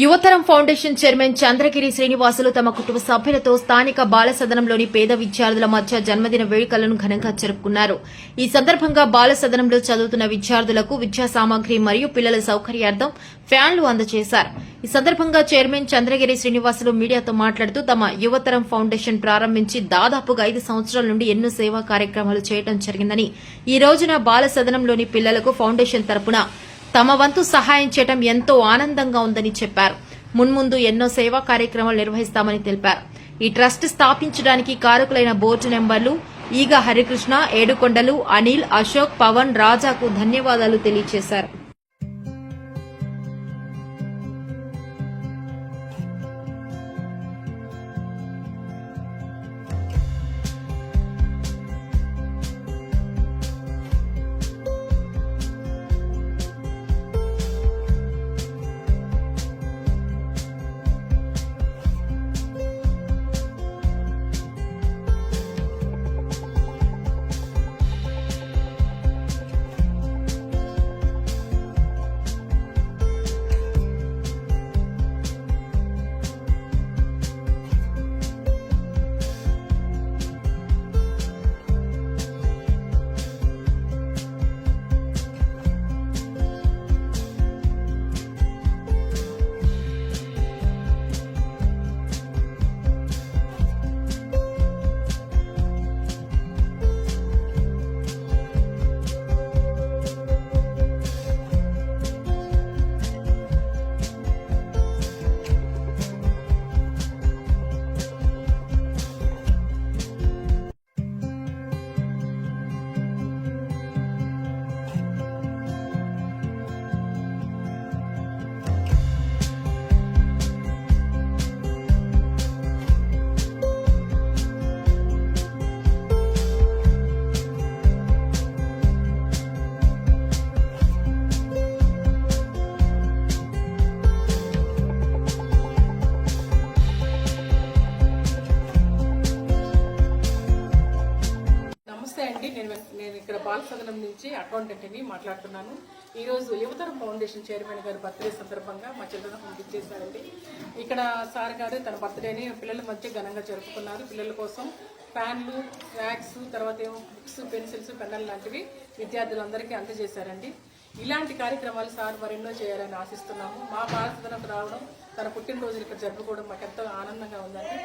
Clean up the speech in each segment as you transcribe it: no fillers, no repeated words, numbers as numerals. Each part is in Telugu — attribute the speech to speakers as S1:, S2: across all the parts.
S1: యువతరం ఫౌండేషన్ చైర్మన్ చంద్రగిరి శ్రీనివాసులు తమ కుటుంబ సభ్యులతో స్థానిక బాల సదనంలోని పేద విద్యార్థుల మధ్య జన్మదిన వేడుకలను ఘనంగా జరుపుకున్నారు. ఈ సందర్భంగా బాల సదనంలో చదువుతున్న విద్యార్థులకు విద్యా సామగ్రి మరియు పిల్లల సౌకర్యార్థం ఫ్యాన్లు అందజేశారు. ఈ సందర్భంగా చైర్మన్ చంద్రగిరి శ్రీనివాసులు మీడియాతో మాట్లాడుతూ తమ యువతరం ఫౌండేషన్ ప్రారంభించి దాదాపుగా 5 సంవత్సరాల నుండి ఎన్నో సేవా కార్యక్రమాలు చేయడం జరిగిందని, ఈ రోజున బాల సదనంలోని పిల్లలకు ఫౌండేషన్ తరపున తమ వంతు సహాయం చేయడం ఎంతో ఆనందంగా ఉందని చెప్పారు. మున్ముందు ఎన్నో సేవా కార్యక్రమాలు నిర్వహిస్తామని తెలిపారు. ఈ ట్రస్ట్ స్థాపించడానికి కారకులైన బోర్డు మెంబర్లు ఈగ హరికృష్ణ, ఏడుకొండలు, అనిల్, అశోక్, పవన్, రాజాకు ధన్యవాదాలు తెలియజేశారు.
S2: నేను ఇక్కడ బాల సదనం నుంచి అకౌంటెంట్ని మాట్లాడుతున్నాను. ఈరోజు యువతరం ఫౌండేషన్ చైర్మన్ గారి బర్త్డే సందర్భంగా మా చిల్డ్రన్ హోమ్ ఇచ్చేసారండి. ఇక్కడ సార్ గారు తన బర్త్డేని పిల్లల మధ్య ఘనంగా జరుపుకున్నారు. పిల్లల కోసం ఫ్యాన్లు, స్నాక్స్, తర్వాత ఏమో బుక్స్, పెన్సిల్స్, పెన్నులు లాంటివి విద్యార్థులందరికీ అందజేశారండి. ఇలాంటి కార్యక్రమాలు సార్ మరెన్నో చేయాలని ఆశిస్తున్నాము. మా బాల సదనంకు రావడం, తన పుట్టినరోజులు ఇక్కడ జరుపుకోవడం మాకు ఎంతో ఆనందంగా ఉందండి.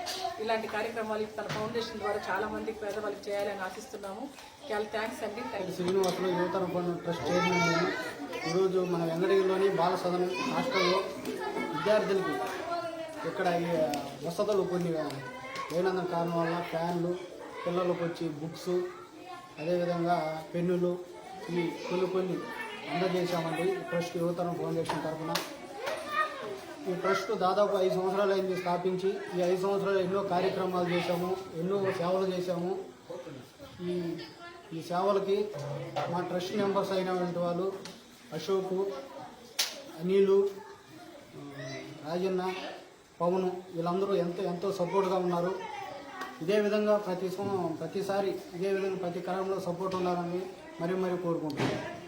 S2: ఇలాంటి కార్యక్రమాలు తన ఫౌండేషన్ ద్వారా చాలా మందికి పేదవాళ్ళకి చేయాలని ఆశిస్తున్నాము. చాలా థ్యాంక్స్ అండి.
S3: శ్రీనివాసులు యువతరం ట్రస్ట్ చైర్మన్. ఈరోజు మన వెంకటగిరిలోని బాల సదనం హాస్టల్లో విద్యార్థులకి ఇక్కడ వసతులు కొన్ని లేనందున కారణం వల్ల ఫ్యాన్లు, పిల్లలకు వచ్చి బుక్స్, అదేవిధంగా పెన్నులు ఈ కొన్ని అందజేశామండి. ట్రస్ట్ యువతరం ఫౌండేషన్ తరఫున ఈ ట్రస్ట్ దాదాపు 5 సంవత్సరాలు అయింది స్థాపించి. ఈ 5 సంవత్సరాలు ఎన్నో కార్యక్రమాలు చేశాము, ఎన్నో సేవలు చేశాము. ఈ సేవలకి మా ట్రస్ట్ మెంబర్స్ అయినటువంటి వాళ్ళు అశోక్, అనిలు, రాజన్న, పవన్ వీళ్ళందరూ ఎంతో సపోర్ట్గా ఉన్నారు. ఇదే విధంగా ప్రతిసారి ఇదే విధంగా ప్రతి కాలంలో సపోర్ట్ ఉండాలని మరీ కోరుకుంటున్నాను.